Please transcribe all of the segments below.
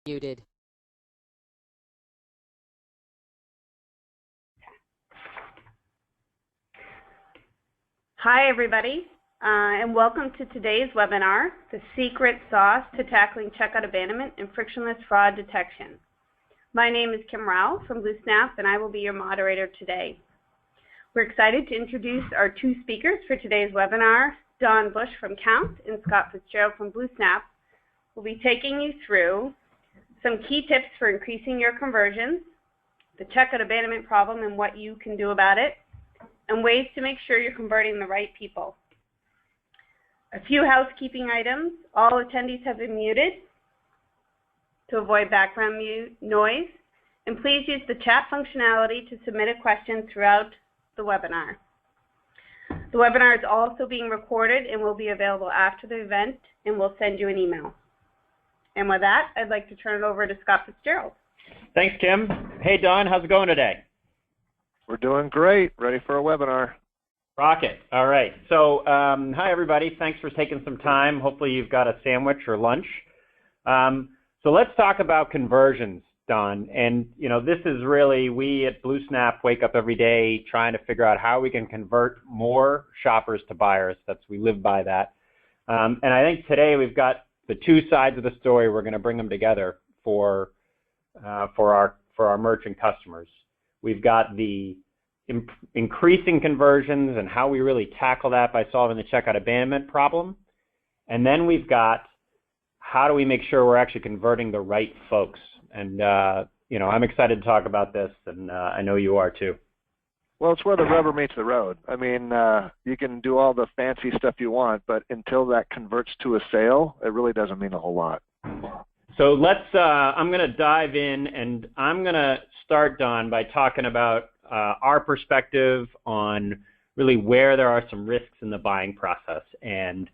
Muted. Hi, everybody, and welcome to today's webinar, The Secret Sauce to Tackling Checkout Abandonment and Frictionless Fraud Detection. My name is Kim Rao from BlueSnap, and I will be your moderator today. We're excited to introduce our two speakers for today's webinar, Don Bush from Kount and Scott Fitzgerald from BlueSnap. We'll be taking you through some key tips for increasing your conversions, the checkout abandonment problem and what you can do about it, and ways to make sure you're converting the right people. A few housekeeping items. All attendees have been muted to avoid background noise. And please use the chat functionality to submit a question throughout the webinar. The webinar is also being recorded and will be available after the event, and we'll send you an email. And with that, I'd like to turn it over to Scott Fitzgerald. Thanks, Kim. Hey, Don, how's it going today? We're doing great. Ready for a webinar. Rocket. All right. So, hi, everybody. Thanks for taking some time. Hopefully, you've got a sandwich or lunch. So let's talk about conversions, Don. And, you know, this is really, we at BlueSnap wake up every day trying to figure out how we can convert more shoppers to buyers. We live by that. And I think today we've got the two sides of the story. We're going to bring them together for our merchant customers. We've got the increasing conversions and how we really tackle that by solving the checkout abandonment problem. And then we've got how do we make sure we're actually converting the right folks. And, you know, I'm excited to talk about this, and I know you are too. Well, it's where the rubber meets the road. I mean, you can do all the fancy stuff you want, but until that converts to a sale, it really doesn't mean a whole lot. So let's, I'm going to dive in, and I'm going to start, Don, by talking about our perspective on really where there are some risks in the buying process and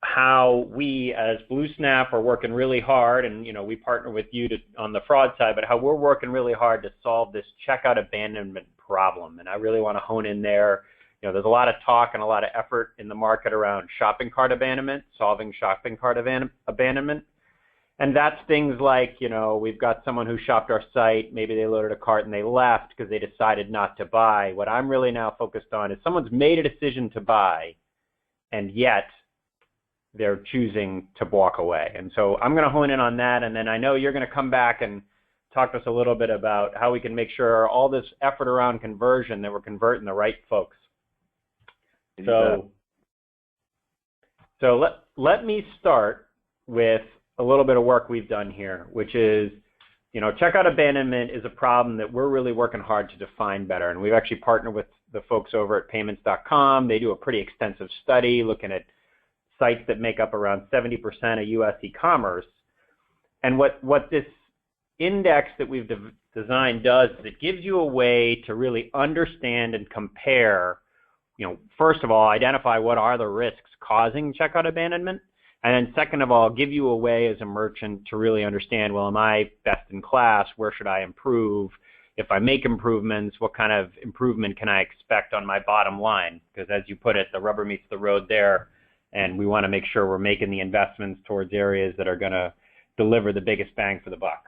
how we as BlueSnap are working really hard, and, you know, we partner with you on the fraud side, but how we're working really hard to solve this checkout abandonment problem. And I really want to hone in there. You know, there's a lot of talk and a lot of effort in the market around shopping cart abandonment, solving shopping cart abandonment. And that's things like, you know, we've got someone who shopped our site, maybe they loaded a cart and they left because they decided not to buy. What I'm really now focused on is someone's made a decision to buy, and yet they're choosing to walk away. And so I'm going to hone in on that, and then I know you're going to come back and talk to us a little bit about how we can make sure all this effort around conversion that we're converting the right folks. So let me start with a little bit of work we've done here, which is, you know, checkout abandonment is a problem that we're really working hard to define better. And we've actually partnered with the folks over at payments.com. They do a pretty extensive study looking at sites that make up around 70% of U.S. e-commerce. And what this index that we've designed does is it gives you a way to really understand and compare, you know, first of all, identify what are the risks causing checkout abandonment. And then second of all, give you a way as a merchant to really understand, well, am I best in class? Where should I improve? If I make improvements, what kind of improvement can I expect on my bottom line? Because as you put it, the rubber meets the road there, and we want to make sure we're making the investments towards areas that are going to deliver the biggest bang for the buck.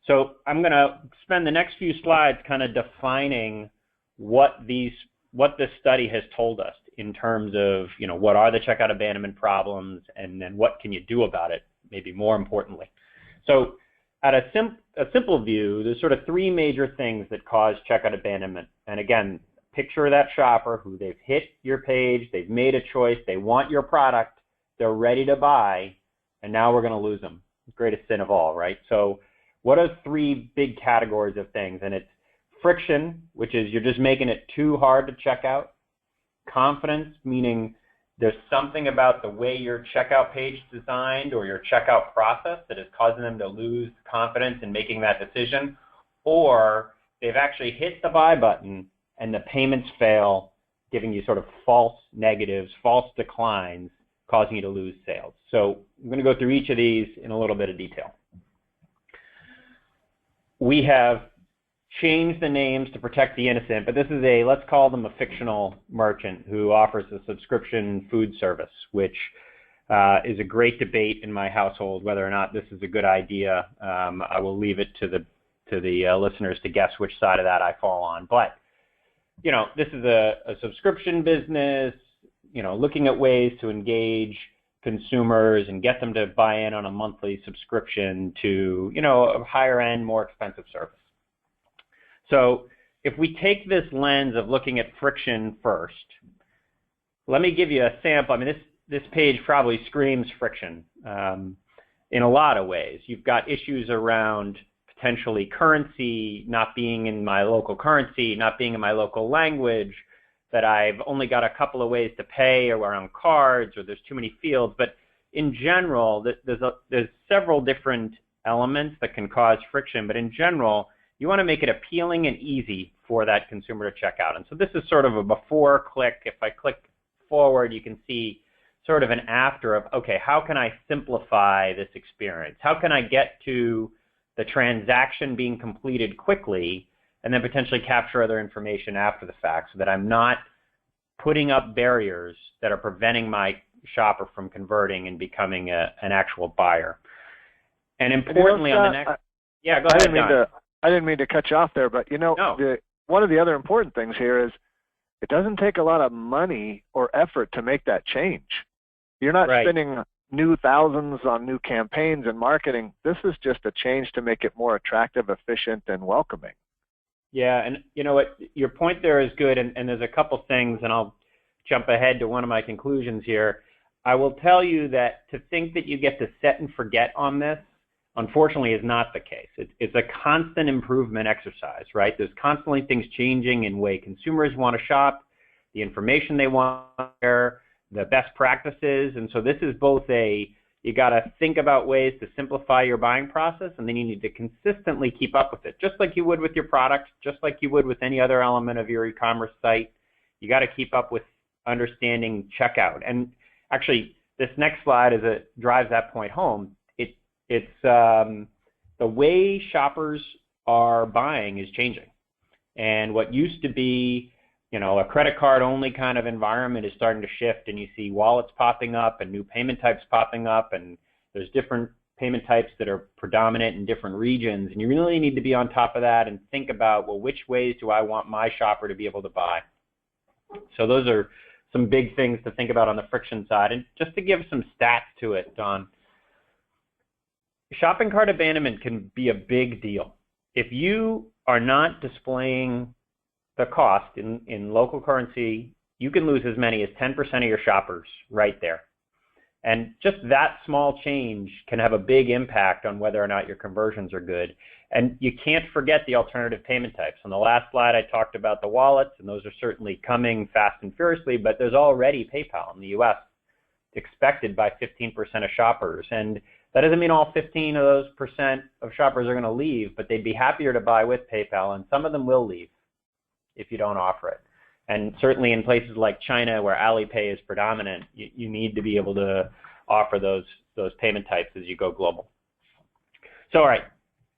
So I'm going to spend the next few slides kind of defining what this study has told us in terms of, you know, what are the checkout abandonment problems, and then what can you do about it, maybe more importantly. So at a simple view, there's sort of three major things that cause checkout abandonment. And again, picture that shopper who they've hit your page, they've made a choice, they want your product, they're ready to buy, and now we're going to lose them. Greatest sin of all, right? So what are three big categories of things? And it's friction, which is you're just making it too hard to check out. Confidence, meaning there's something about the way your checkout page is designed or your checkout process that is causing them to lose confidence in making that decision. Or they've actually hit the buy button and the payments fail, giving you sort of false negatives, false declines, causing you to lose sales. So I'm going to go through each of these in a little bit of detail. We have changed the names to protect the innocent, but this is let's call them a fictional merchant who offers a subscription food service, which is a great debate in my household whether or not this is a good idea. I will leave it to the listeners to guess which side of that I fall on. But this is a subscription business. Looking at ways to engage consumers and get them to buy in on a monthly subscription to a higher end, more expensive service. So if we take this lens of looking at friction first, let me give you a sample. I mean, this page probably screams friction in a lot of ways. You've got issues around potentially currency not being in my local currency, not being in my local language, that I've only got a couple of ways to pay, or we're on cards, or there's too many fields. But in general, there's several different elements that can cause friction. But in general, you want to make it appealing and easy for that consumer to check out. And so this is sort of a before click. If I click forward, you can see sort of an after of, okay, how can I simplify this experience? How can I get to the transaction being completed quickly and then potentially capture other information after the fact so that I'm not putting up barriers that are preventing my shopper from converting and becoming an actual buyer. And importantly, on the next... Yeah, go ahead, Don. I didn't mean to cut you off there, but one of the other important things here is it doesn't take a lot of money or effort to make that change. You're not spending new thousands on new campaigns and marketing. This is just a change to make it more attractive, efficient, and welcoming. Yeah, and you know what, your point there is good, and there's a couple things, and I'll jump ahead to one of my conclusions here. I will tell you that to think that you get to set and forget on this, unfortunately, is not the case. It's a constant improvement exercise, right? There's constantly things changing in the way consumers want to shop, the information they want to share, the best practices, and so this is both you got to think about ways to simplify your buying process, and then you need to consistently keep up with it, just like you would with your product, just like you would with any other element of your e-commerce site. You got to keep up with understanding checkout. And actually, this next slide drives that point home. It's the way shoppers are buying is changing, and what used to be a credit card only kind of environment is starting to shift, and you see wallets popping up and new payment types popping up, and there's different payment types that are predominant in different regions, and you really need to be on top of that and think about, well, which ways do I want my shopper to be able to buy? So those are some big things to think about on the friction side. And just to give some stats to it, Don, shopping cart abandonment can be a big deal. If you are not displaying the cost in local currency, you can lose as many as 10% of your shoppers right there. And just that small change can have a big impact on whether or not your conversions are good. And you can't forget the alternative payment types. On the last slide, I talked about the wallets, and those are certainly coming fast and furiously, but there's already PayPal in the US expected by 15% of shoppers. And that doesn't mean all 15 of those percent of shoppers are going to leave, but they'd be happier to buy with PayPal, and some of them will leave if you don't offer it. And certainly in places like China, where Alipay is predominant, you need to be able to offer those payment types as you go global. So, all right,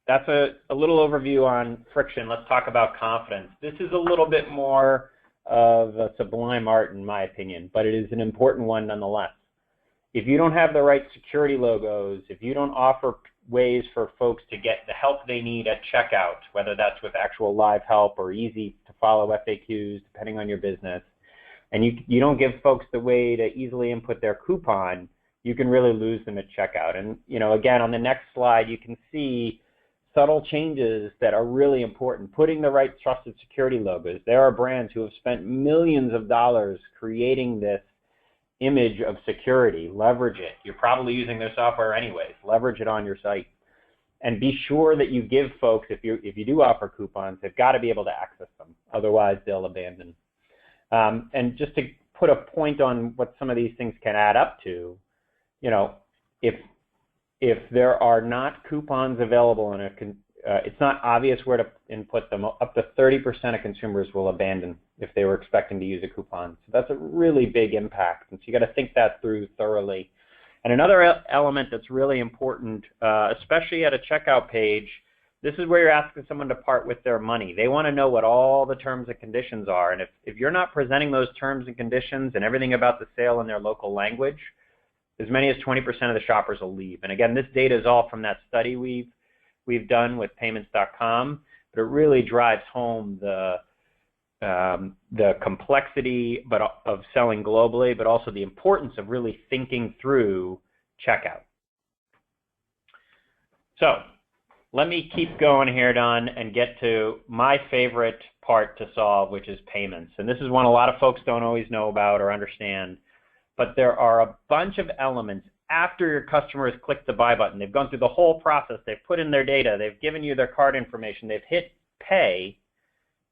that's a little overview on friction. Let's talk about confidence. This is a little bit more of a sublime art, in my opinion, but it is an important one nonetheless. If you don't have the right security logos, if you don't offer ways for folks to get the help they need at checkout, whether that's with actual live help or easy to follow FAQs, depending on your business, and you don't give folks the way to easily input their coupon, you can really lose them at checkout. And again, on the next slide, you can see subtle changes that are really important. Putting the right trusted security logos. There are brands who have spent millions of dollars creating this image of security. Leverage it. You're probably using their software anyways. Leverage it on your site, and be sure that you give folks, if you do offer coupons, they've got to be able to access them. Otherwise, they'll abandon. And just to put a point on what some of these things can add up to, if there are not coupons available in it's not obvious where to input them. Up to 30% of consumers will abandon if they were expecting to use a coupon. So that's a really big impact. And so you got to think that through thoroughly. And another element that's really important, especially at a checkout page, this is where you're asking someone to part with their money. They want to know what all the terms and conditions are. And if you're not presenting those terms and conditions and everything about the sale in their local language, as many as 20% of the shoppers will leave. And again, this data is all from that study we've done with payments.com, but it really drives home the complexity of selling globally, but also the importance of really thinking through checkout. So let me keep going here, Don, and get to my favorite part to solve, which is payments. And this is one a lot of folks don't always know about or understand, but there are a bunch of elements after your customer has clicked the buy button. They've gone through the whole process. They've put in their data. They've given you their card information. They've hit pay,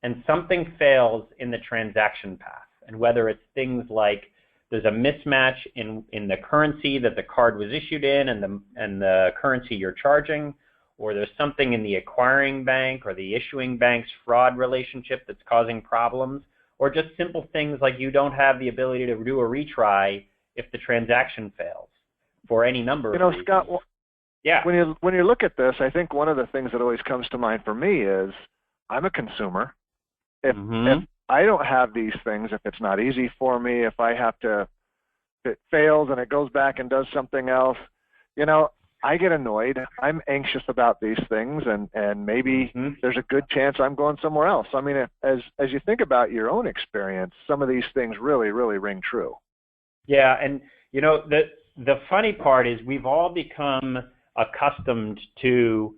and something fails in the transaction path. And whether it's things like there's a mismatch in the currency that the card was issued in and the currency you're charging, or there's something in the acquiring bank or the issuing bank's fraud relationship that's causing problems, or just simple things like you don't have the ability to do a retry if the transaction fails for any number of reasons. Scott, yeah. When you look at this, I think one of the things that always comes to mind for me is I'm a consumer. If I don't have these things, if it's not easy for me, if it fails and it goes back and does something else, I get annoyed. I'm anxious about these things, and maybe there's a good chance I'm going somewhere else. I mean, as you think about your own experience, some of these things really, really ring true. Yeah, and the funny part is we've all become accustomed to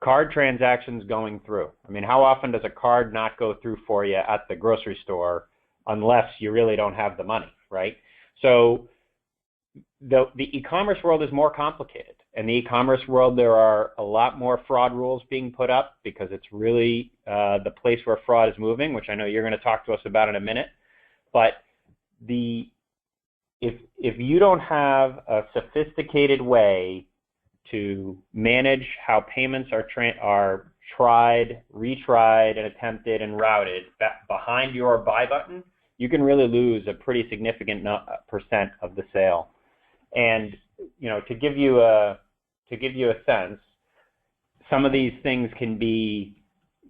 card transactions going through. I mean, how often does a card not go through for you at the grocery store unless you really don't have the money, right? So the e-commerce world is more complicated. In the e-commerce world, there are a lot more fraud rules being put up because it's really the place where fraud is moving, which I know you're going to talk to us about in a minute. But if you don't have a sophisticated way to manage how payments are tried, retried, and attempted and routed behind your buy button, you can really lose a pretty significant percent of the sale. And to give you a sense, some of these things can be,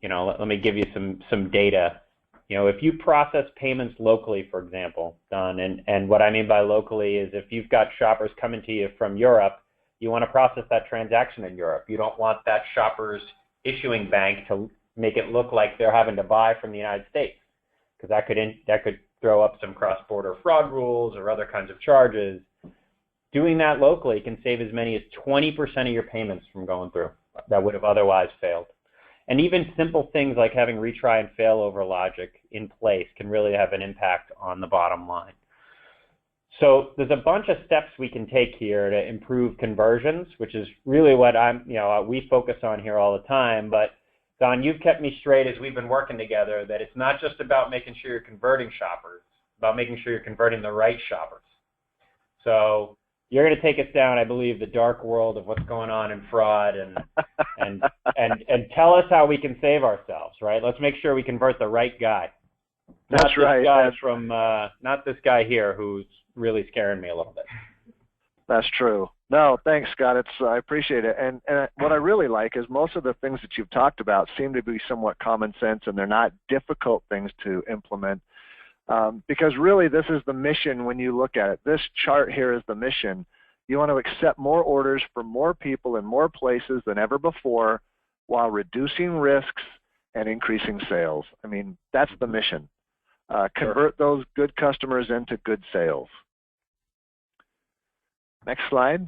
let me give you some data. If you process payments locally, for example, Don, and what I mean by locally is if you've got shoppers coming to you from Europe, you want to process that transaction in Europe. You don't want that shopper's issuing bank to make it look like they're having to buy from the United States, because that could throw up some cross-border fraud rules or other kinds of charges. Doing that locally can save as many as 20% of your payments from going through that would have otherwise failed. And even simple things like having retry and fail over logic in place can really have an impact on the bottom line. So there's a bunch of steps we can take here to improve conversions, which is really what we focus on here all the time. But Don, you've kept me straight as we've been working together that it's not just about making sure you're converting shoppers, it's about making sure you're converting the right shoppers. So you're going to take us down, I believe, the dark world of what's going on in fraud and tell us how we can save ourselves, right? Let's make sure we convert the right guy. That's right. Not this guy here who's really scaring me a little bit. That's true. No, thanks, Scott. I appreciate it. And what I really like is most of the things that you've talked about seem to be somewhat common sense, and they're not difficult things to implement. Because really, this is the mission when you look at it. This chart here is the mission. You want to accept more orders from more people in more places than ever before while reducing risks and increasing sales. I mean, that's the mission. Convert those good customers into good sales. Next slide.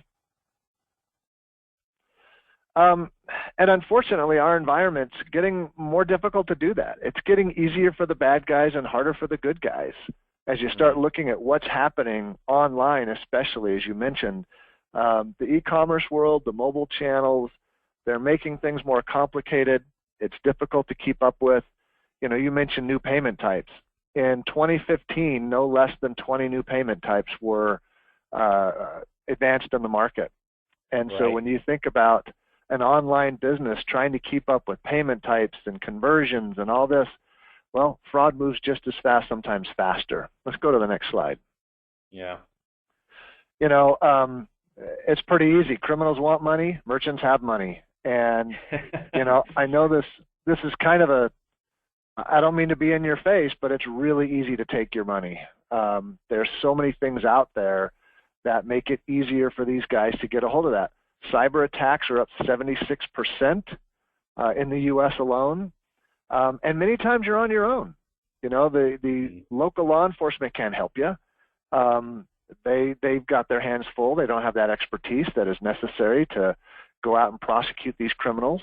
And unfortunately, our environment's getting more difficult to do that. It's getting easier for the bad guys and harder for the good guys. As you start looking at what's happening online, especially as you mentioned, the e-commerce world, the mobile channels, they're making things more complicated. It's difficult to keep up with. You mentioned new payment types. In 2015, no less than 20 new payment types were advanced in the market. And so when you think about an online business trying to keep up with payment types and conversions and all this, well, fraud moves just as fast, sometimes faster. Let's go to the next slide. Yeah. It's pretty easy. Criminals want money, merchants have money. And, I know this is kind of I don't mean to be in your face, but it's really easy to take your money. There's so many things out there that make it easier for these guys to get a hold of that. Cyber attacks are up 76% in the U.S. alone, and many times you're on your own. You know, the local law enforcement can't help you. They've got their hands full. They don't have that expertise that is necessary to go out and prosecute these criminals.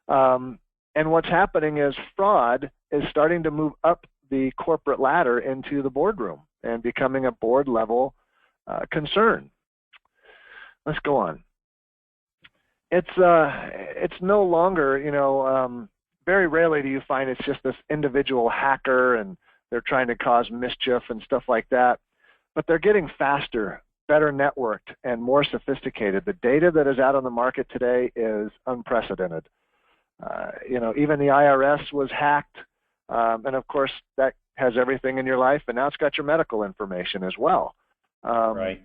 And what's happening is fraud is starting to move up the corporate ladder into the boardroom and becoming a board level concern. Let's go on. It's no longer, you know, very rarely do you find it's just this individual hacker and they're trying to cause mischief and stuff like that. But they're getting faster, better networked, and more sophisticated. The data that is out on the market today is unprecedented. You know, even the IRS was hacked, and of course that has everything in your life, and now it's got your medical information as well. Right.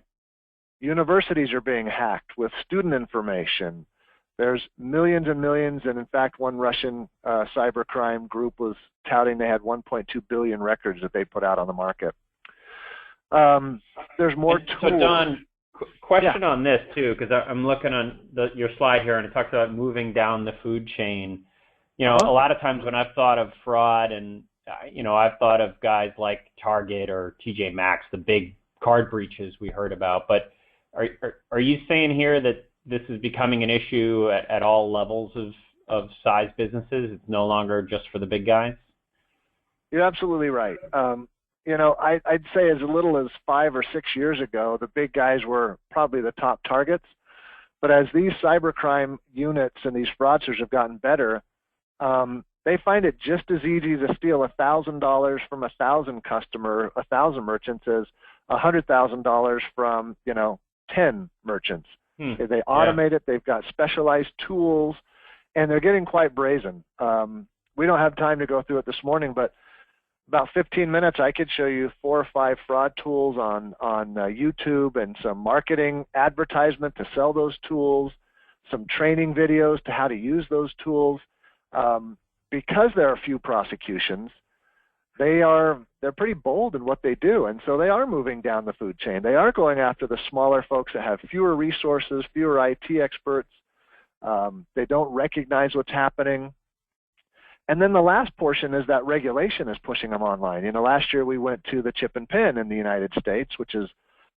Universities are being hacked with student information. There's millions and millions, and in fact, one Russian cybercrime group was touting they had 1.2 billion records that they put out on the market. There's more tools. So Don, question on this too, because I'm looking on your slide here, and it talks about moving down the food chain. You know, a lot of times when I've thought of fraud, and you know, I've thought of guys like Target or TJ Maxx, the big card breaches we heard about. But are you saying here that this is becoming an issue at all levels of size businesses? It's no longer just for the big guys? You're absolutely right. You know, I'd say as little as 5 or 6 years ago, the big guys were probably the top targets. But as these cybercrime units and these fraudsters have gotten better, they find it just as easy to steal $1,000 from 1,000 merchants as $100,000 from, you know, 10 merchants. They automate it. They've got specialized tools, and they're getting quite brazen. We don't have time to go through it this morning, but about 15 minutes, I could show you 4 or 5 fraud tools on YouTube and some marketing advertisement to sell those tools, some training videos to how to use those tools. Because there are few prosecutions, they're pretty bold in what they do, and so they are moving down the food chain. They are going after the smaller folks that have fewer resources, fewer IT experts. They don't recognize what's happening. And then the last portion is that regulation is pushing them online. You know, last year we went to the chip and pin in the United States, which is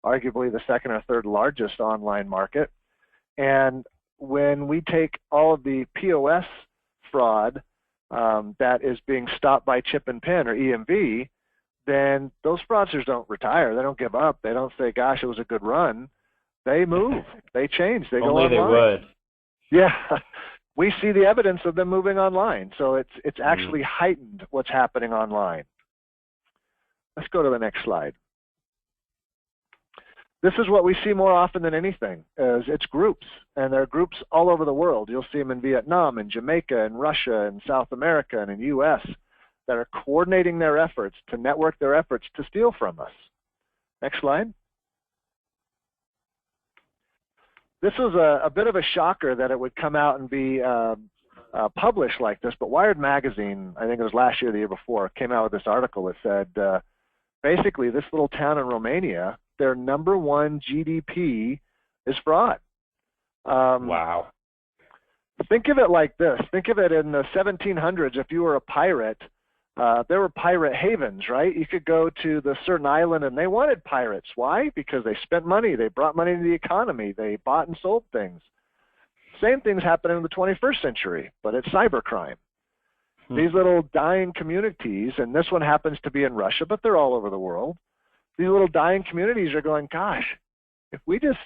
arguably the second or third largest online market. And when we take all of the POS fraud that is being stopped by chip and pin or EMV, then those fraudsters don't retire. They don't give up. They don't say, gosh, it was a good run. They move. They change. They go online. Only they would. Yeah. We see the evidence of them moving online. So it's actually heightened what's happening online. Let's go to the next slide. This is what we see more often than anything. It's groups, and there are groups all over the world. You'll see them in Vietnam, and Jamaica, and Russia, and South America, and in the U.S. that are coordinating their efforts to network their efforts to steal from us. Next slide. This was a bit of a shocker that it would come out and be published like this, but Wired Magazine, I think it was last year or the year before, came out with this article that said, basically this little town in Romania, their #1 GDP is fraud. Wow. Think of it like this. Think of it in the 1700s, if you were a pirate, there were pirate havens, right? You could go to the certain island and they wanted pirates. Why? Because they spent money. They brought money into the economy. They bought and sold things. Same thing's happening in the 21st century, but it's cybercrime. These little dying communities, and this one happens to be in Russia, but they're all over the world. These little dying communities are going, gosh, if we just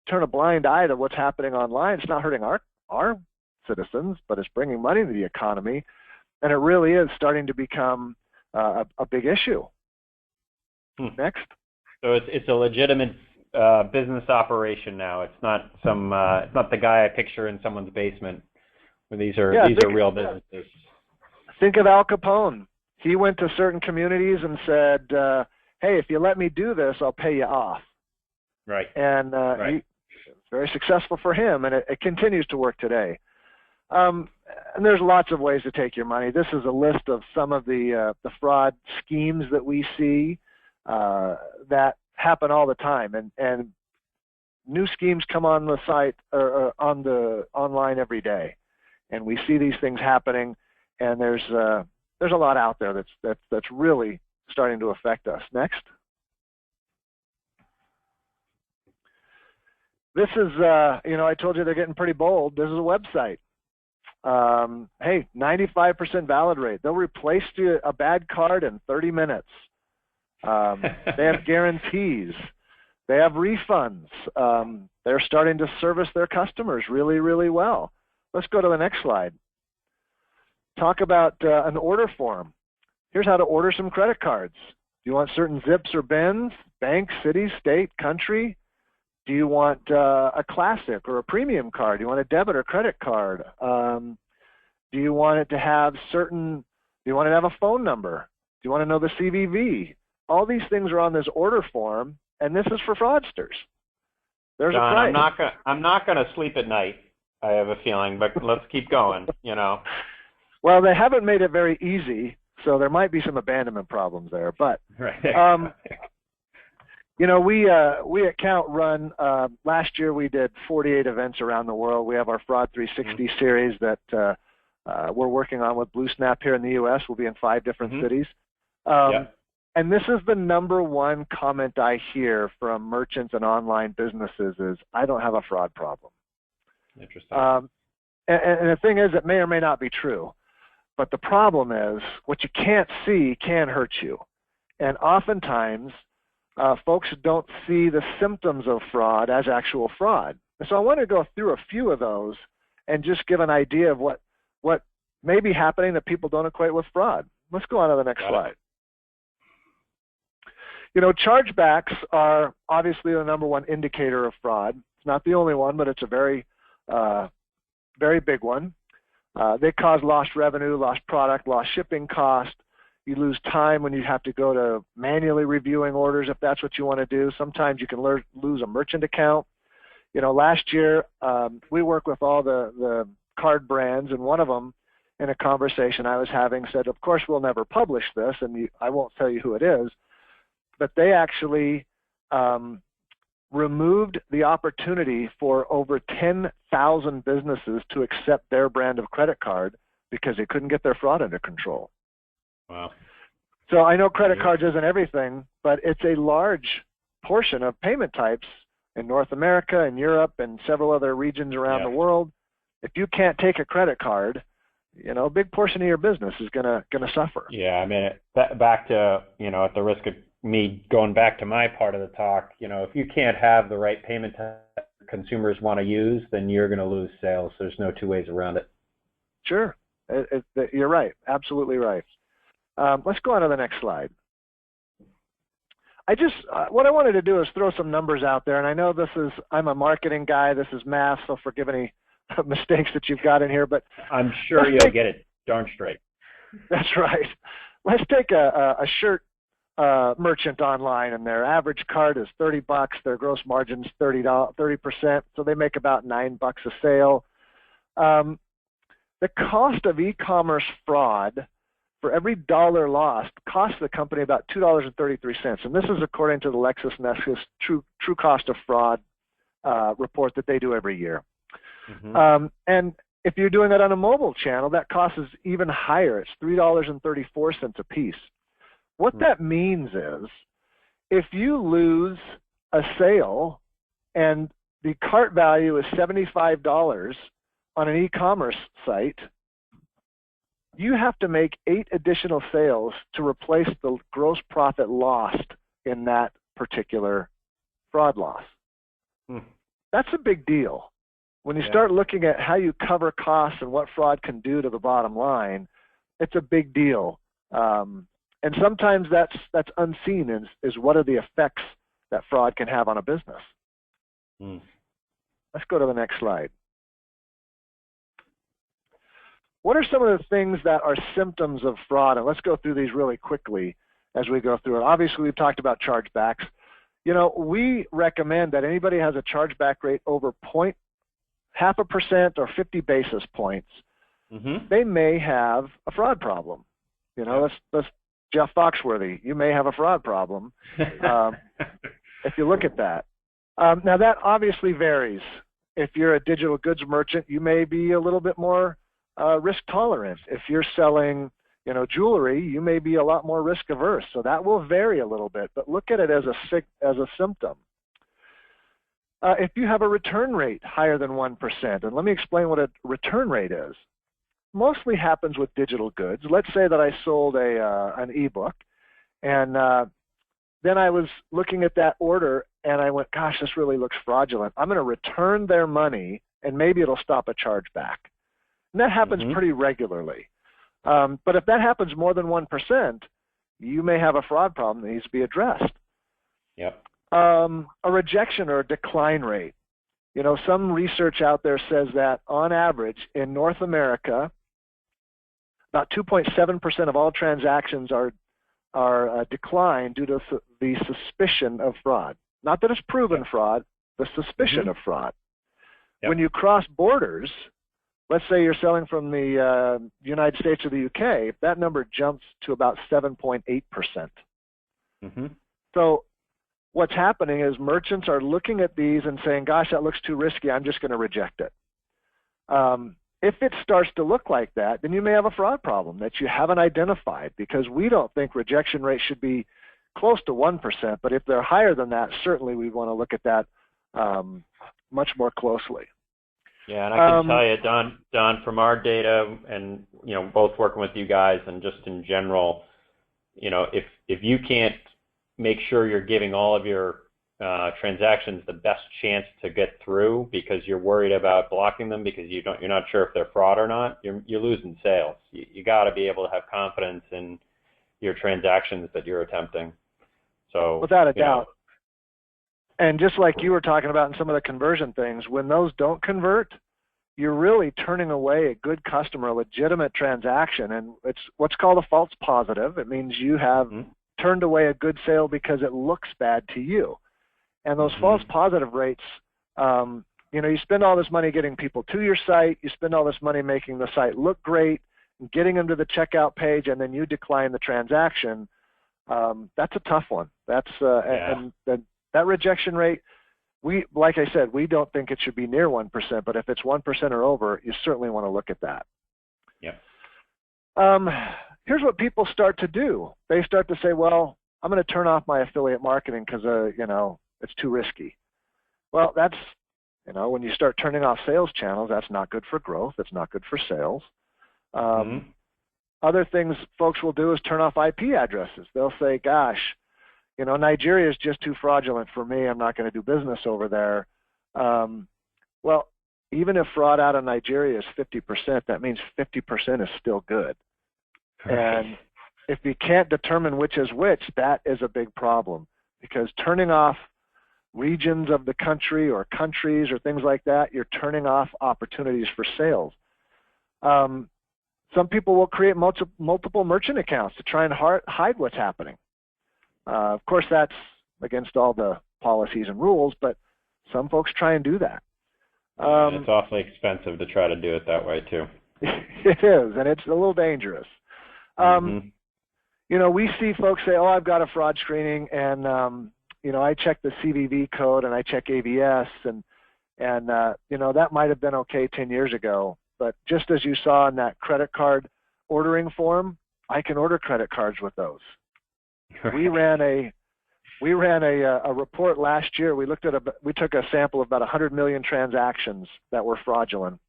turn a blind eye to what's happening online, it's not hurting our citizens, but it's bringing money to the economy. And it really is starting to become a big issue. Next. So it's a legitimate business operation now. It's not some it's not the guy I picture in someone's basement. These are real businesses. Think of Al Capone. He went to certain communities and said, "Hey, if you let me do this, I'll pay you off." Right. And it's very successful for him, and it continues to work today. And there's lots of ways to take your money. This is a list of some of the fraud schemes that we see that happen all the time, and new schemes come on the site or on the online every day, and we see these things happening, and there's a lot out there that's really starting to affect us. Next. This is, I told you they're getting pretty bold. This is a website. Hey, 95% valid rate. They'll replace a bad card in 30 minutes. They have guarantees. They have refunds. They're starting to service their customers really, really well. Let's go to the next slide. Talk about an order form. Here's how to order some credit cards. Do you want certain zips or bins? Bank, city, state, country? Do you want a classic or a premium card? Do you want a debit or credit card? Do you want it to have do you want it to have a phone number? Do you want to know the CVV? All these things are on this order form, and this is for fraudsters. There's John, a price. I'm not going to sleep at night, I have a feeling, but let's keep going, Well, they haven't made it very easy, so there might be some abandonment problems there. But right. We at Kount run, last year we did 48 events around the world. We have our Fraud 360 series that we're working on with BlueSnap here in the U.S. We'll be in 5 different cities. And this is the #1 comment I hear from merchants and online businesses is, I don't have a fraud problem. Interesting. And the thing is, it may or may not be true. But the problem is, what you can't see can hurt you. And oftentimes, folks don't see the symptoms of fraud as actual fraud. And so I want to go through a few of those and just give an idea of what may be happening that people don't equate with fraud. Let's go on to the next slide. Chargebacks are obviously the #1 indicator of fraud. It's not the only one, but it's a very, very big one. They cause lost revenue, lost product, lost shipping cost. You lose time when you have to go to manually reviewing orders if that's what you want to do. Sometimes you can lose a merchant account. Last year we worked with all the card brands, and one of them, in a conversation I was having, said, of course we'll never publish this, and I won't tell you who it is, but they actually removed the opportunity for over 10,000 businesses to accept their brand of credit card because they couldn't get their fraud under control. Wow. So I know credit cards isn't everything, but it's a large portion of payment types in North America and Europe and several other regions around the world. If you can't take a credit card, a big portion of your business is gonna suffer. Yeah, I mean, back to, at the risk of me going back to my part of the talk, if you can't have the right payment type consumers want to use, then you're going to lose sales. There's no two ways around it. Sure. You're right. Absolutely right. Let's go on to the next slide. What I wanted to do is throw some numbers out there, and I know I'm a marketing guy, this is math, so forgive any mistakes that you've got in here, but I'm sure you'll get it darn straight. That's right. Let's take a shirt merchant online, and their average card is $30. Their gross margin's 30%, so they make about $9 a sale. The cost of e-commerce fraud for every dollar lost costs the company about $2.33, and this is according to the LexisNexis True Cost of Fraud report that they do every year. Mm-hmm. And if you're doing that on a mobile channel, that cost is even higher. It's $3.34 a piece. What that means is, if you lose a sale and the cart value is $75 on an e-commerce site, you have to make 8 additional sales to replace the gross profit lost in that particular fraud loss. That's a big deal. When you start looking at how you cover costs and what fraud can do to the bottom line, it's a big deal. And sometimes that's unseen is what are the effects that fraud can have on a business. Let's go to the next slide. What are some of the things that are symptoms of fraud? And let's go through these really quickly as we go through it. Obviously, we've talked about chargebacks. We recommend that anybody has a chargeback rate over 0.5% or 50 basis points, they may have a fraud problem. Let's Jeff Foxworthy, you may have a fraud problem. if you look at that. Now that obviously varies. If you're a digital goods merchant, you may be a little bit more risk tolerant. If you're selling, jewelry, you may be a lot more risk averse. So that will vary a little bit. But look at it as a symptom. If you have a return rate higher than 1%, and let me explain what a return rate is. Mostly happens with digital goods. Let's say that I sold an ebook, and then I was looking at that order, and I went, gosh, this really looks fraudulent. I'm going to return their money, and maybe it'll stop a chargeback. And that happens pretty regularly. But if that happens more than 1%, you may have a fraud problem that needs to be addressed. Yep. A rejection or a decline rate. Some research out there says that on average in North America, about 2.7% of all transactions are declined due to the suspicion of fraud. Not that it's proven fraud, the suspicion of fraud. Yep. When you cross borders, let's say you're selling from the United States or the UK, that number jumps to about 7.8%. So what's happening is merchants are looking at these and saying, gosh, that looks too risky, I'm just going to reject it. If it starts to look like that, then you may have a fraud problem that you haven't identified, because we don't think rejection rate should be close to 1%, but if they're higher than that, certainly we want to look at that much more closely. Yeah, and I can tell you, Don, from our data and, both working with you guys and just in general, if you can't make sure you're giving all of your transactions the best chance to get through because you're worried about blocking them because you're not sure if they're fraud or not, you're losing sales. You got to be able to have confidence in your transactions that you're attempting. So without a doubt. And just like you were talking about in some of the conversion things, when those don't convert, you're really turning away a good customer, a legitimate transaction, and it's what's called a false positive. It means you have turned away a good sale because it looks bad to you. And those false positive rates, you spend all this money getting people to your site, you spend all this money making the site look great, getting them to the checkout page, and then you decline the transaction. That's a tough one. That's and that rejection rate, like I said, we don't think it should be near 1%, but if it's 1% or over, you certainly want to look at that. Yeah. Here's what people start to do. They start to say, well, I'm going to turn off my affiliate marketing because, it's too risky. Well, that's, when you start turning off sales channels, that's not good for growth. It's not good for sales. Other things folks will do is turn off IP addresses. They'll say, gosh, Nigeria is just too fraudulent for me. I'm not going to do business over there. Well, even if fraud out of Nigeria is 50%, that means 50% is still good. And if you can't determine which is which, that is a big problem, because turning off regions of the country or countries or things like that, you're turning off opportunities for sales. Some people will create multiple merchant accounts to try and hide what's happening. Of course, that's against all the policies and rules, but some folks try and do that. It's awfully expensive to try to do it that way, too. It is, and it's a little dangerous. We see folks say, oh, I've got a fraud screening, and, I check the CVV code, and I check AVS, and that might have been okay 10 years ago. But just as you saw in that credit card ordering form, I can order credit cards with those. Right. We ran a report last year. We took a sample of about 100 million transactions that were fraudulent.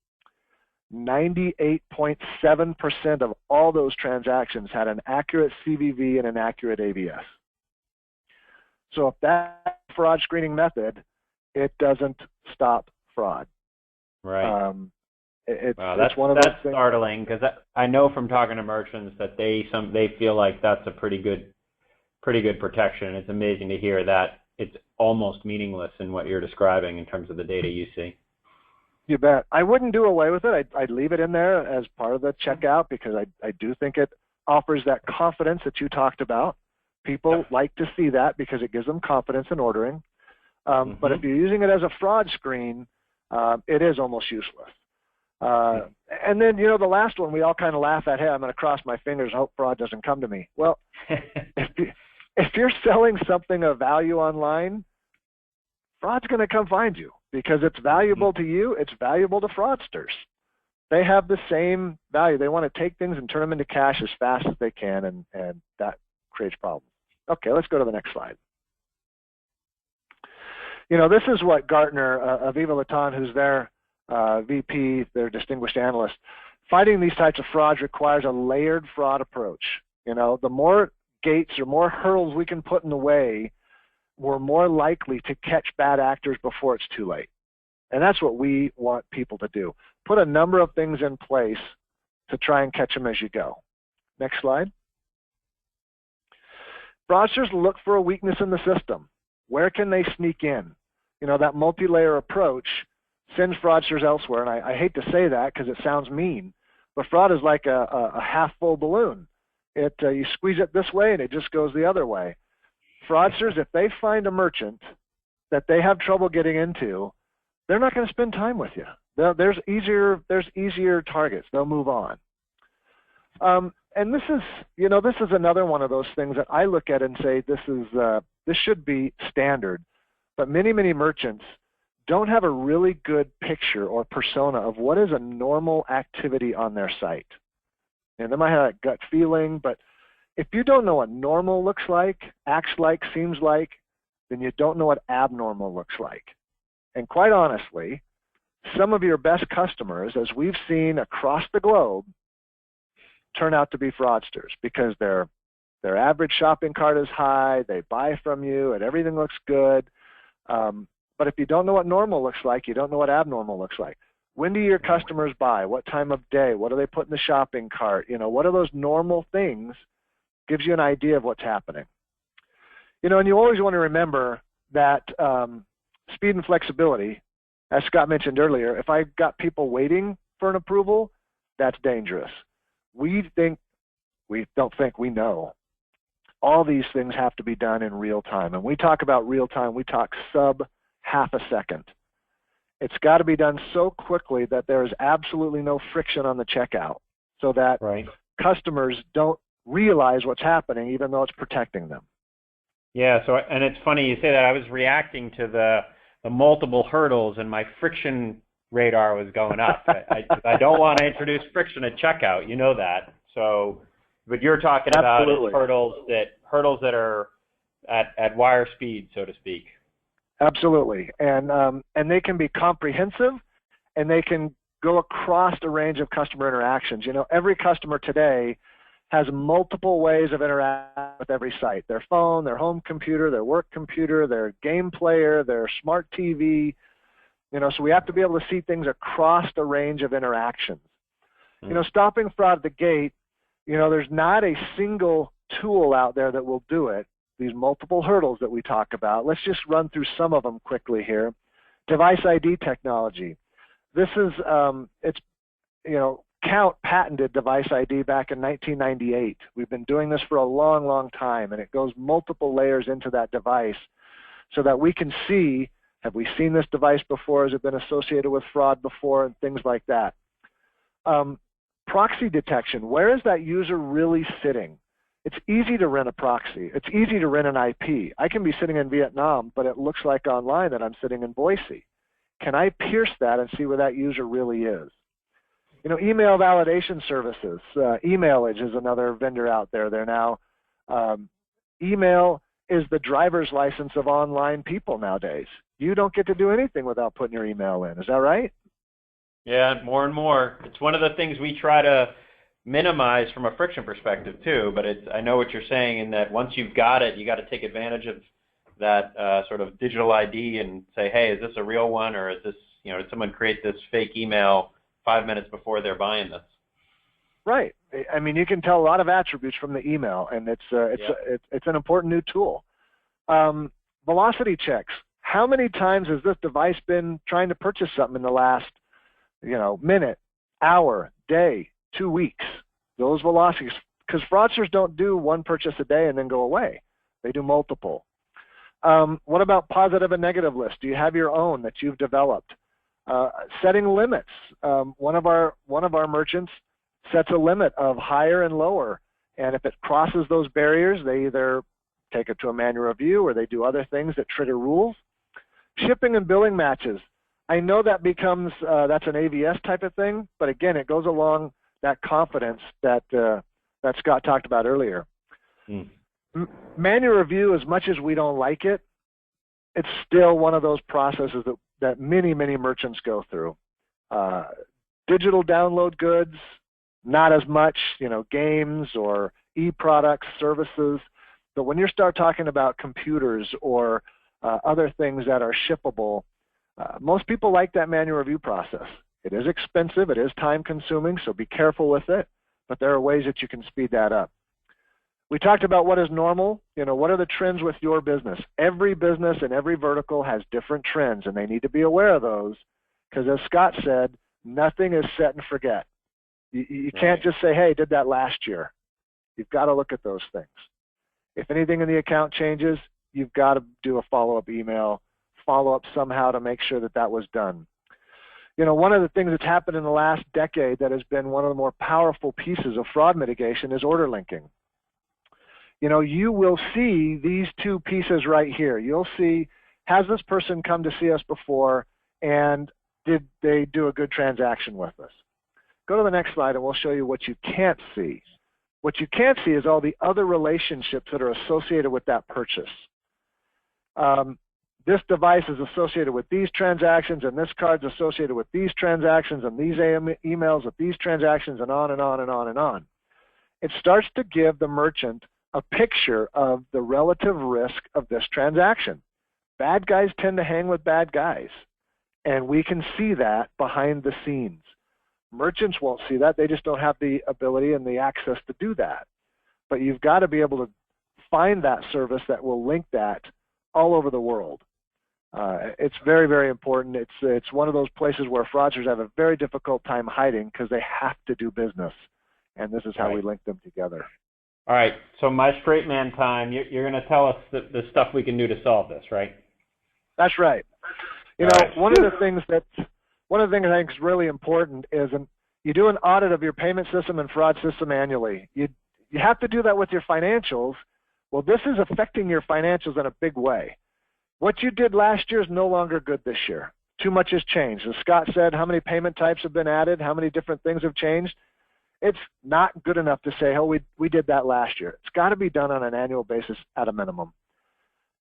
98.7% of all those transactions had an accurate CVV and an accurate AVS. So if that fraud screening method, it doesn't stop fraud. Right. That's one of those things. Startling, because I know from talking to merchants that they feel like that's a pretty good protection. It's amazing to hear that it's almost meaningless in what you're describing in terms of the data you see. You bet. I wouldn't do away with it. I'd leave it in there as part of the checkout, because I do think it offers that confidence that you talked about. People like to see that because it gives them confidence in ordering. But if you're using it as a fraud screen, it is almost useless. And then, the last one, we all kind of laugh at, hey, I'm going to cross my fingers and hope fraud doesn't come to me. Well, if you're selling something of value online, fraud's going to come find you because it's valuable to you, it's valuable to fraudsters. They have the same value. They want to take things and turn them into cash as fast as they can, and that creates problems. Okay, let's go to the next slide. You know, this is what Gartner, Aviva Latan, who's their VP, their distinguished analyst, fighting these types of frauds requires a layered fraud approach. You know, the more gates or more hurdles we can put in the way, we're more likely to catch bad actors before it's too late. And that's what we want people to do. Put a number of things in place to try and catch them as you go. Next slide. Fraudsters look for a weakness in the system. Where can they sneak in? You know, that multi-layer approach sends fraudsters elsewhere. And I hate to say that because it sounds mean, but fraud is like a half-full balloon. You squeeze it this way and it just goes the other way. Fraudsters, if they find a merchant that they have trouble getting into, they're not going to spend time with you. There's easier targets. They'll move on. And this is, you know, this is another one of those things that I look at and say this should be standard. But many merchants don't have a really good picture or persona of what is a normal activity on their site. And they might have that gut feeling, but if you don't know what normal looks like, acts like, seems like, then you don't know what abnormal looks like. And quite honestly, some of your best customers, as we've seen across the globe, turn out to be fraudsters because their average shopping cart is high, they buy from you, and everything looks good. But if you don't know what normal looks like, you don't know what abnormal looks like. When do your customers buy? What time of day? What do they put in the shopping cart? You know, what are those normal things? Gives you an idea of what's happening. You know, and you always want to remember that speed and flexibility, as Scott mentioned earlier, if I've got people waiting for an approval, that's dangerous. We don't think we know. All these things have to be done in real time. And we talk about real time, we talk sub half a second. It's got to be done so quickly that there is absolutely no friction on the checkout so that customers don't realize what's happening even though it's protecting them. Yeah, so, and it's funny you say that. I was reacting to the multiple hurdles and my friction radar was going up. I don't want to introduce friction at checkout, you know that. So, but you're talking about hurdles that are at wire speed, so to speak. Absolutely, and they can be comprehensive, and they can go across a range of customer interactions. You know, every customer today has multiple ways of interacting with every site: their phone, their home computer, their work computer, their game player, their smart TV. You know, so we have to be able to see things across the range of interactions. You know, stopping fraud at the gate, you know, there's not a single tool out there that will do it. These multiple hurdles that we talk about. Let's just run through some of them quickly here. Device ID technology. This is, you know, Kount patented device ID back in 1998. We've been doing this for a long, long time, and it goes multiple layers into that device so that we can see, have we seen this device before? Has it been associated with fraud before? And things like that. Proxy detection. Where is that user really sitting? It's easy to rent a proxy. It's easy to rent an IP. I can be sitting in Vietnam, but it looks like online that I'm sitting in Boise. Can I pierce that and see where that user really is? You know, email validation services. Emailage is another vendor out there. They're now, email is the driver's license of online people nowadays. You don't get to do anything without putting your email in. Is that right? Yeah, more and more. It's one of the things we try to minimize from a friction perspective too, but I know what you're saying in that once you've got it, you got to take advantage of that sort of digital ID and say, hey, is this a real one, or is this, you know, did someone create this fake email 5 minutes before they're buying this? Right. I mean, you can tell a lot of attributes from the email, and it's an important new tool. Velocity checks. How many times has this device been trying to purchase something in the last, you know, minute, hour, day, 2 weeks? Those velocities, because fraudsters don't do one purchase a day and then go away. They do multiple. What about positive and negative lists? Do you have your own that you've developed? Setting limits. One of our merchants sets a limit of higher and lower, and if it crosses those barriers, they either take it to a manual review or they do other things that trigger rules. Shipping and billing matches. I know that becomes, that's an AVS type of thing, but again, it goes along that confidence that Scott talked about earlier. Manual review, as much as we don't like it, it's still one of those processes that many, many merchants go through. Digital download goods, not as much, games or e-products, services. But when you start talking about computers or other things that are shippable, most people like that manual review process. It is expensive, it is time consuming, so be careful with it, but there are ways that you can speed that up. We talked about what is normal, what are the trends with your business. Every business and every vertical has different trends, and they need to be aware of those, because as Scott said, nothing is set and forget. You can't just say, hey, did that last year. You've got to look at those things. If anything in the account changes, you've got to do a follow-up email, follow up somehow to make sure that that was done. One of the things that's happened in the last decade that has been one of the more powerful pieces of fraud mitigation is order linking. You will see these two pieces right here. You'll see, has this person come to see us before, and did they do a good transaction with us? Go to the next slide and we'll show you what you can't see. What you can't see is all the other relationships that are associated with that purchase. This device is associated with these transactions, and this card's associated with these transactions, and these emails with these transactions, and on and on and on and on. It starts to give the merchant a picture of the relative risk of this transaction. Bad guys tend to hang with bad guys, and we can see that behind the scenes. Merchants won't see that. They just don't have the ability and the access to do that. But you've got to be able to find that service that will link that all over the world. It's very, very important. It's one of those places where fraudsters have a very difficult time hiding because they have to do business, and this is how we link them together. All right, so my straight man time, you're going to tell us the stuff we can do to solve this, right? That's right. One of the things I think is really important is you do an audit of your payment system and fraud system annually. You have to do that with your financials. Well, this is affecting your financials in a big way. What you did last year is no longer good this year. Too much has changed. As Scott said, how many payment types have been added? How many different things have changed? It's not good enough to say, oh, we did that last year. It's got to be done on an annual basis at a minimum.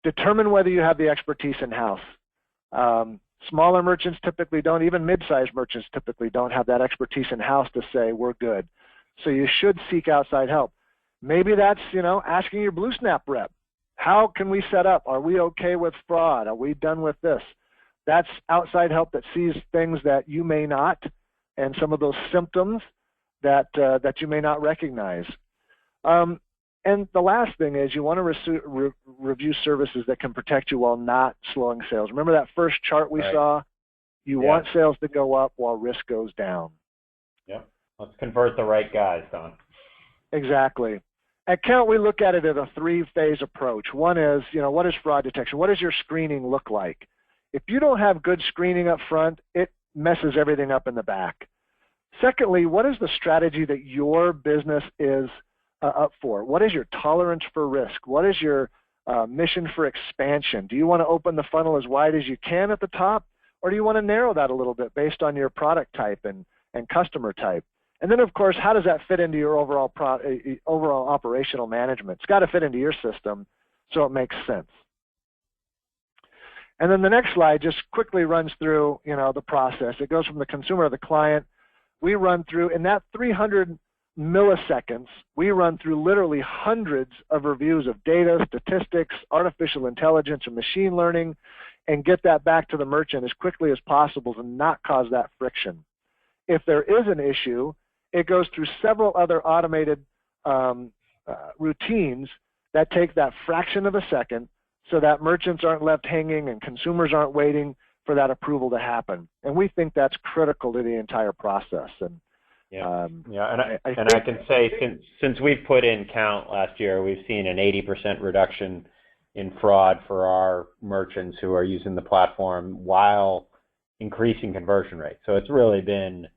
Determine whether you have the expertise in-house. Smaller merchants typically don't, even mid-sized merchants typically don't have that expertise in-house to say we're good. So you should seek outside help. Maybe that's, asking your BlueSnap rep. How can we set up? Are we okay with fraud? Are we done with this? That's outside help that sees things that you may not, and some of those symptoms that you may not recognize. And the last thing is you want to review services that can protect you while not slowing sales. Remember that first chart we saw? You want sales to go up while risk goes down. Yeah. Let's convert the right guys, Don. Exactly. At Kount, we look at it as a three-phase approach. One is, what is fraud detection? What does your screening look like? If you don't have good screening up front, it messes everything up in the back. Secondly, what is the strategy that your business is up for? What is your tolerance for risk? What is your mission for expansion? Do you want to open the funnel as wide as you can at the top, or do you want to narrow that a little bit based on your product type and customer type? And then, of course, how does that fit into your overall operational management? It's got to fit into your system so it makes sense. And then the next slide just quickly runs through, the process. It goes from the consumer to the client. We run through, in that 300 milliseconds, we run through literally hundreds of reviews of data, statistics, artificial intelligence, and machine learning, and get that back to the merchant as quickly as possible and not cause that friction. If there is an issue, it goes through several other automated routines that take that fraction of a second so that merchants aren't left hanging and consumers aren't waiting for that approval to happen. And we think that's critical to the entire process. And I can say since we've put in Kount last year, we've seen an 80% reduction in fraud for our merchants who are using the platform while increasing conversion rate. So it's really been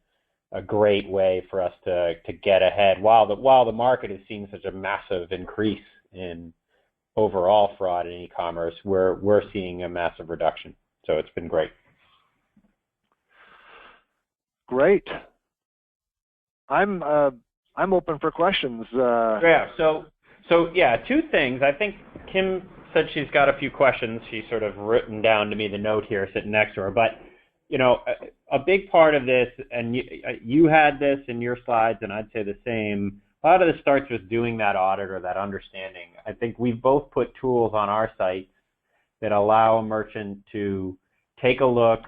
a great way for us to get ahead while the market is seeing such a massive increase in overall fraud in e-commerce. We're seeing a massive reduction. So it's been great. Great. I'm open for questions. Yeah. So yeah, two things. I think Kim said she's got a few questions. She's sort of written down to me the note here sitting next to her. But a big part of this, and you had this in your slides, and I'd say the same. A lot of this starts with doing that audit or that understanding. I think we've both put tools on our site that allow a merchant to take a look,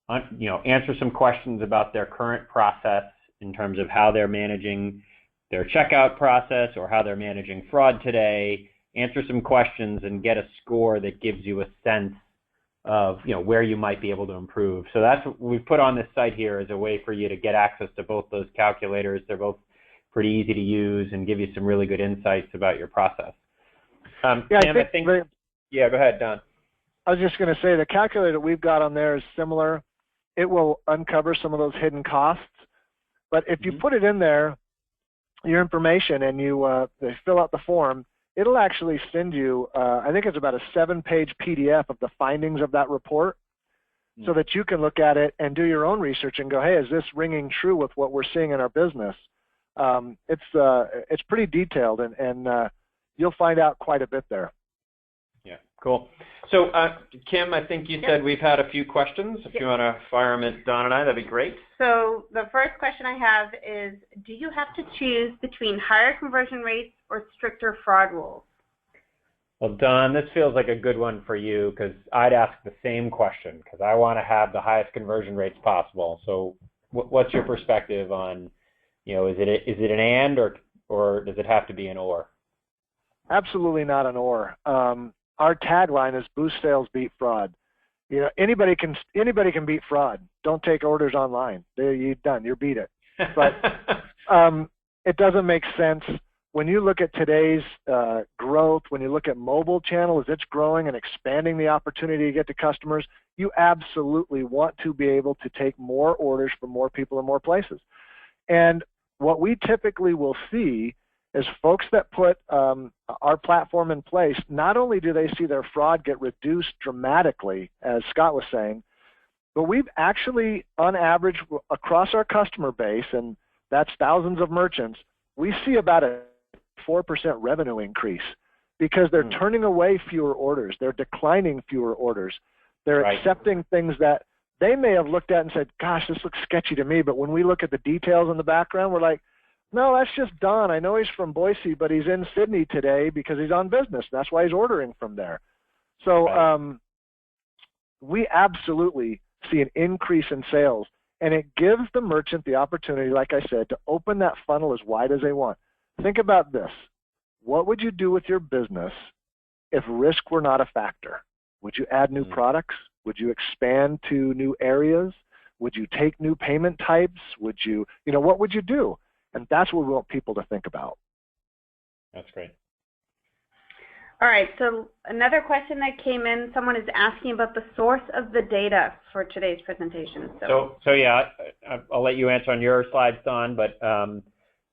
answer some questions about their current process in terms of how they're managing their checkout process or how they're managing fraud today, answer some questions and get a score that gives you a sense of where you might be able to improve. So that's what we've put on this site here as a way for you to get access to both those calculators. They're both pretty easy to use and give you some really good insights about your process. Yeah, Sam, yeah, go ahead, Don. I was just going to say the calculator we've got on there is similar. It will uncover some of those hidden costs. But if you put it in there, your information, and you fill out the form, it'll actually send you, I think it's about a 7-page PDF of the findings of that report, so that you can look at it and do your own research and go, hey, is this ringing true with what we're seeing in our business? It's pretty detailed, and you'll find out quite a bit there. Yeah, cool. So, Kim, I think you said we've had a few questions. If you want to fire them at Don and I, that'd be great. So the first question I have is, do you have to choose between higher conversion rates or stricter fraud rules? Well, Don, this feels like a good one for you because I'd ask the same question because I want to have the highest conversion rates possible. So what's your perspective on, is it an and or does it have to be an or? Absolutely not an or. Our tagline is boost sales, beat fraud. Anybody can beat fraud. Don't take orders online. You're done. You're beat it. But it doesn't make sense when you look at today's growth. When you look at mobile channel as it's growing and expanding the opportunity to get to customers, you absolutely want to be able to take more orders from more people in more places. And what we typically will see is folks that put our platform in place, not only do they see their fraud get reduced dramatically, as Scott was saying, but we've actually, on average, across our customer base, and that's thousands of merchants, we see about a 4% revenue increase because they're turning away fewer orders. They're declining fewer orders. They're accepting things that they may have looked at and said, gosh, this looks sketchy to me, but when we look at the details in the background, we're like, no, that's just Don. I know he's from Boise, but he's in Sydney today because he's on business. That's why he's ordering from there. So we absolutely see an increase in sales, and it gives the merchant the opportunity, like I said, to open that funnel as wide as they want. Think about this. What would you do with your business if risk were not a factor? Would you add new products? Would you expand to new areas? Would you take new payment types? Would you, what would you do? And that's what we want people to think about. That's great. All right, so another question that came in, someone is asking about the source of the data for today's presentation. So yeah, I'll let you answer on your slides, Don, but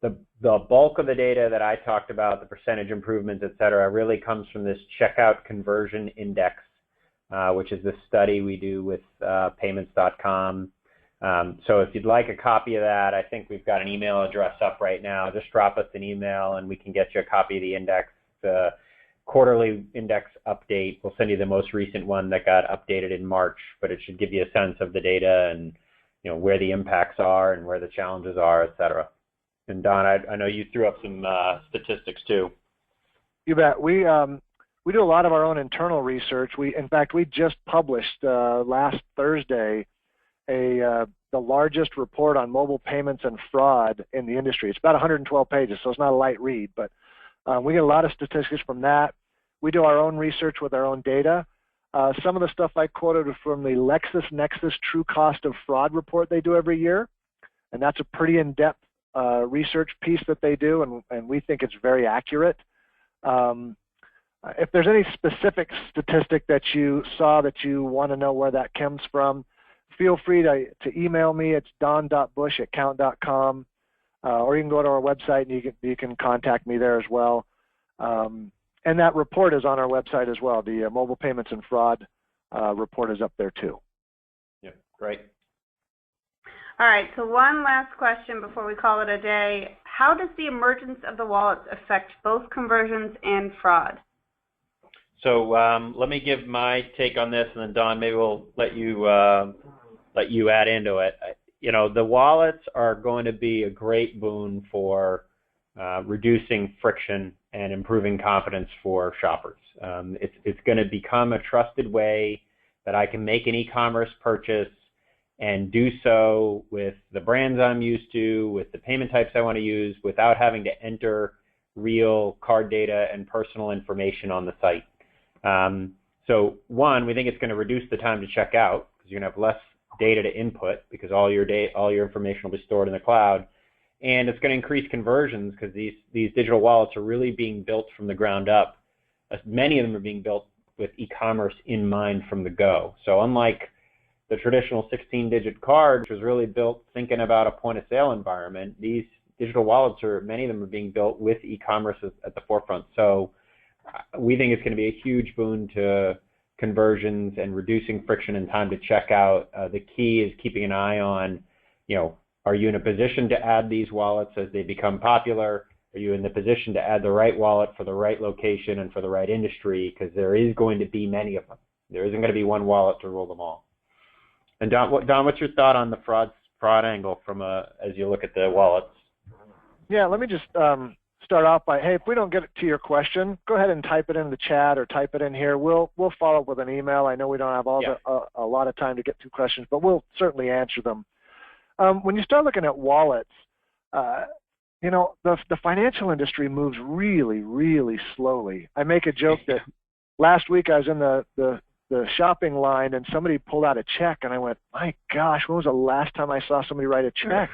the bulk of the data that I talked about, the percentage improvements, et cetera, really comes from this checkout conversion index, which is the study we do with payments.com. So if you'd like a copy of that, I think we've got an email address up right now. Just drop us an email and we can get you a copy of the index, the quarterly index update. We'll send you the most recent one that got updated in March, but it should give you a sense of the data and where the impacts are and where the challenges are, et cetera. And Don, I know you threw up some statistics too. You bet. We do a lot of our own internal research. In fact, we just published last Thursday the largest report on mobile payments and fraud in the industry. It's about 112 pages, so it's not a light read, but we get a lot of statistics from that. We do our own research with our own data. Some of the stuff I quoted from the LexisNexis True Cost of Fraud report they do every year, and that's a pretty in-depth research piece that they do, and we think it's very accurate. If there's any specific statistic that you saw that you want to know where that comes from, feel free to email me. It's don.bush@kount.com, or you can go to our website and you can contact me there as well. And that report is on our website as well, the Mobile Payments and Fraud report is up there too. Yeah, great. All right, so one last question before we call it a day. How does the emergence of the wallets affect both conversions and fraud? So let me give my take on this, and then Don, maybe we'll let you add into it. You know, the wallets are going to be a great boon for reducing friction and improving confidence for shoppers. It's going to become a trusted way that I can make an e-commerce purchase and do so with the brands I'm used to, with the payment types I want to use, without having to enter real card data and personal information on the site. So one, we think it's going to reduce the time to check out because you're going to have less data to input because all your information will be stored in the cloud. And it's going to increase conversions because these digital wallets are really being built from the ground up. Many of them are being built with e-commerce in mind from the go. So unlike the traditional 16-digit card, which was really built thinking about a point-of-sale environment, these digital wallets many of them are being built with e-commerce at the forefront. So we think it's going to be a huge boon to conversions and reducing friction and time to check out. The key is keeping an eye on, are you in a position to add these wallets as they become popular? Are you in the position to add the right wallet for the right location and for the right industry? Because there is going to be many of them. There isn't going to be one wallet to rule them all. And Don, what's your thought on the fraud angle as you look at the wallets? Yeah, let me just start off by, hey, if we don't get to your question, go ahead and type it in the chat or type it in here. We'll follow up with an email. I know we don't have a lot of time to get to questions, but we'll certainly answer them. When you start looking at wallets, the financial industry moves really, really slowly. I make a joke that last week I was in the shopping line and somebody pulled out a check and I went, my gosh, when was the last time I saw somebody write a check?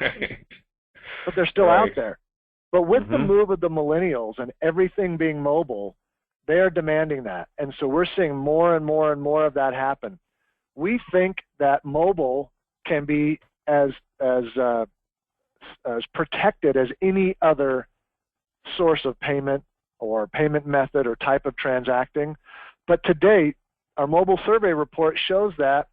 But they're still out there. But with the move of the millennials and everything being mobile, they are demanding that. And so we're seeing more and more and more of that happen. We think that mobile can be as protected as any other source of payment or payment method or type of transacting. But to date, our mobile survey report shows that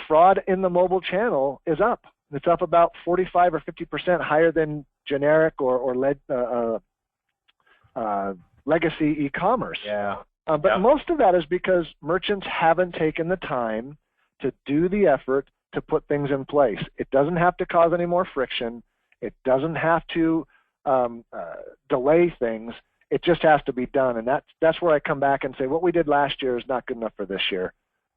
fraud in the mobile channel is up. It's up about 45 or 50% higher than generic or legacy e-commerce. Yeah. But most of that is because merchants haven't taken the time to do the effort to put things in place. It doesn't have to cause any more friction. It doesn't have to delay things. It just has to be done. And that's where I come back and say what we did last year is not good enough for this year.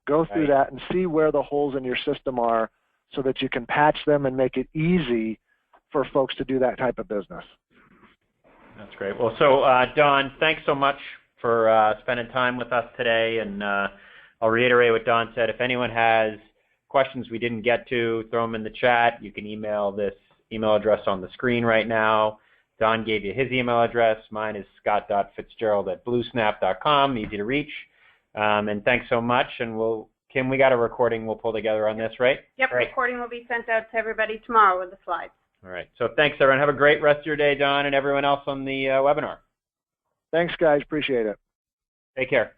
Go through that and see where the holes in your system are so that you can patch them and make it easy for folks to do that type of business. That's great. Well, so Don, thanks so much for spending time with us today. And I'll reiterate what Don said. If anyone has questions we didn't get to, throw them in the chat. You can email this email address on the screen right now. Don gave you his email address. Mine is scott.fitzgerald@bluesnap.com, easy to reach. And thanks so much. And Kim, we got a recording we'll pull together on this, right? Yep, right. Recording will be sent out to everybody tomorrow with the slides. All right. So thanks, everyone. Have a great rest of your day, Don, and everyone else on the webinar. Thanks, guys. Appreciate it. Take care.